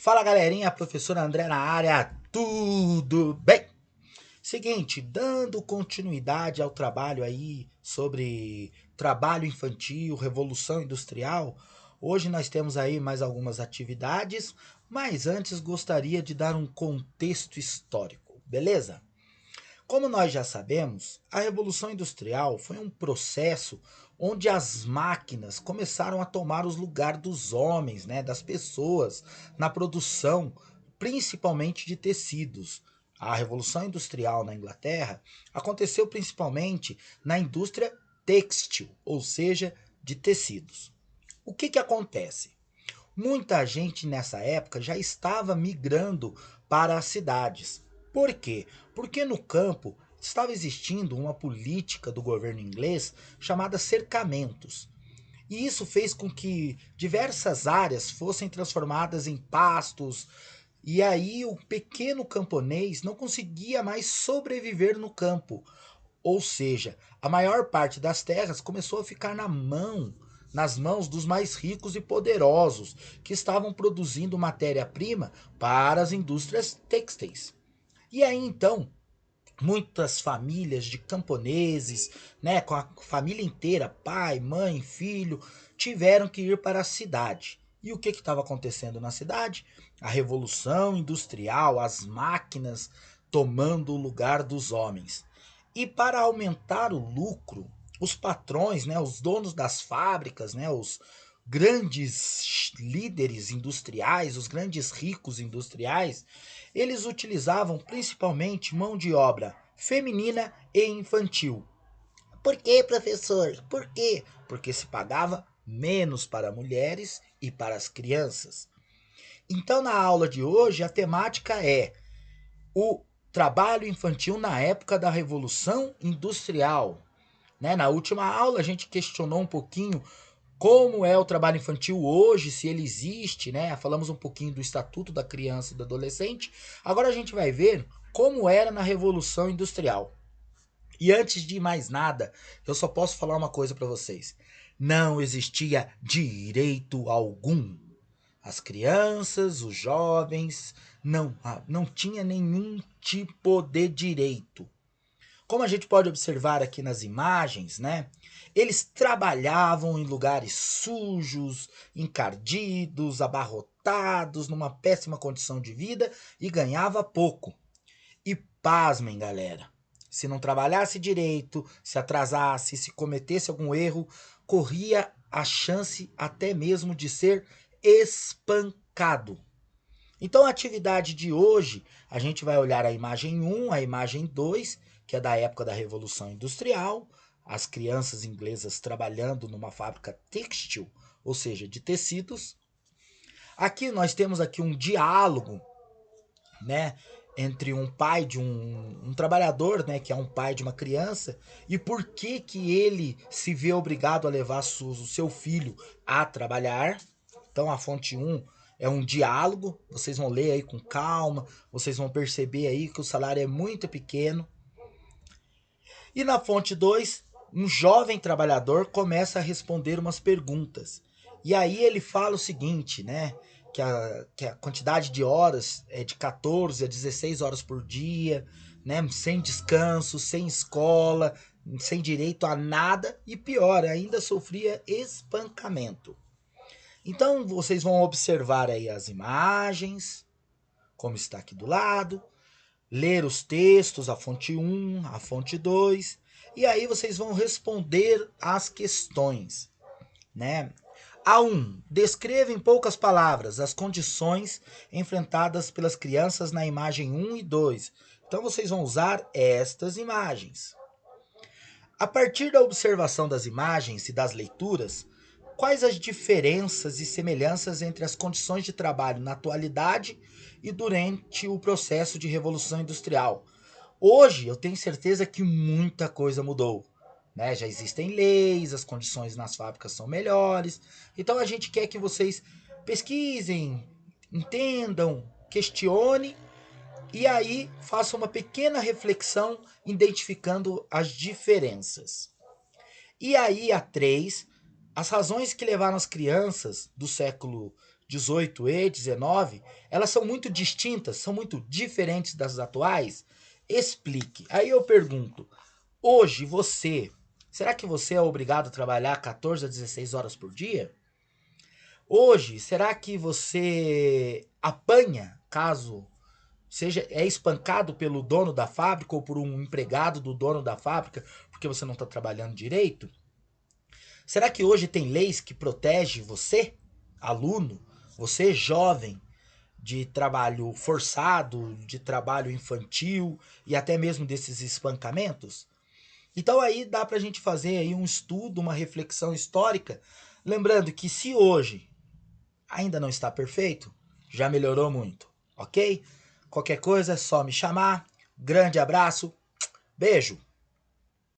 Fala galerinha, professora André na área, tudo bem? Seguinte, dando continuidade ao trabalho aí sobre trabalho infantil, revolução industrial, hoje nós temos aí mais algumas atividades, mas antes gostaria de dar um contexto histórico, beleza? Como nós já sabemos, a Revolução Industrial foi um processo onde as máquinas começaram a tomar os lugares dos homens, né, das pessoas, na produção, principalmente de tecidos. A Revolução Industrial na Inglaterra aconteceu principalmente na indústria têxtil, ou seja, de tecidos. O que acontece? Muita gente nessa época já estava migrando para as cidades. Por quê? Porque no campo estava existindo uma política do governo inglês chamada cercamentos. E isso fez com que diversas áreas fossem transformadas em pastos, e aí o pequeno camponês não conseguia mais sobreviver no campo. Ou seja, a maior parte das terras começou a ficar nas mãos dos mais ricos e poderosos, que estavam produzindo matéria-prima para as indústrias têxteis. E aí então, muitas famílias de camponeses, né, com a família inteira, pai, mãe, filho, tiveram que ir para a cidade. E o que estava acontecendo na cidade? A revolução industrial, as máquinas tomando o lugar dos homens. E para aumentar o lucro, os patrões, né, os donos das fábricas, né, os grandes líderes industriais, os grandes ricos industriais, eles utilizavam principalmente mão de obra feminina e infantil. Por quê, professor? Por quê? Porque se pagava menos para mulheres e para as crianças. Então, na aula de hoje, a temática é o trabalho infantil na época da Revolução Industrial. Né? Na última aula, a gente questionou um pouquinho como é o trabalho infantil hoje, se ele existe, né? Falamos um pouquinho do Estatuto da Criança e do Adolescente. Agora a gente vai ver como era na Revolução Industrial. E antes de mais nada, eu só posso falar uma coisa para vocês. Não existia direito algum. As crianças, os jovens, não tinha nenhum tipo de direito. Como a gente pode observar aqui nas imagens, né? Eles trabalhavam em lugares sujos, encardidos, abarrotados, numa péssima condição de vida e ganhava pouco. E pasmem, galera. Se não trabalhasse direito, se atrasasse, se cometesse algum erro, corria a chance até mesmo de ser espancado. Então, a atividade de hoje, a gente vai olhar a imagem 1, a imagem 2, que é da época da Revolução Industrial, as crianças inglesas trabalhando numa fábrica têxtil, ou seja, de tecidos. Aqui nós temos aqui um diálogo, né, entre um pai de um trabalhador, né, que é um pai de uma criança, e por que ele se vê obrigado a levar o seu filho a trabalhar. Então a fonte 1 é um diálogo, vocês vão ler aí com calma, vocês vão perceber aí que o salário é muito pequeno. E na fonte 2, um jovem trabalhador começa a responder umas perguntas. E aí ele fala o seguinte, né? Que a quantidade de horas é de 14 a 16 horas por dia, né? Sem descanso, sem escola, sem direito a nada e pior, ainda sofria espancamento. Então vocês vão observar aí as imagens, como está aqui do lado, ler os textos, a fonte 1, a fonte 2, e aí vocês vão responder as questões, né? A 1. Descreva em poucas palavras as condições enfrentadas pelas crianças na imagem 1 e 2. Então vocês vão usar estas imagens. A partir da observação das imagens e das leituras, quais as diferenças e semelhanças entre as condições de trabalho na atualidade e durante o processo de revolução industrial? Hoje eu tenho certeza que muita coisa mudou. Né? Já existem leis, as condições nas fábricas são melhores. Então a gente quer que vocês pesquisem, entendam, questionem e aí façam uma pequena reflexão identificando as diferenças. E aí a 3, as razões que levaram as crianças do século 18E, 19, elas são muito distintas, são muito diferentes das atuais? Explique. Aí eu pergunto, hoje será que você é obrigado a trabalhar 14 a 16 horas por dia? Hoje, será que você apanha caso é espancado pelo dono da fábrica ou por um empregado do dono da fábrica porque você não está trabalhando direito? Será que hoje tem leis que protegem você, aluno, você jovem, de trabalho forçado, de trabalho infantil e até mesmo desses espancamentos? Então aí dá para a gente fazer aí um estudo, uma reflexão histórica, lembrando que se hoje ainda não está perfeito, já melhorou muito, ok? Qualquer coisa é só me chamar. Grande abraço, beijo!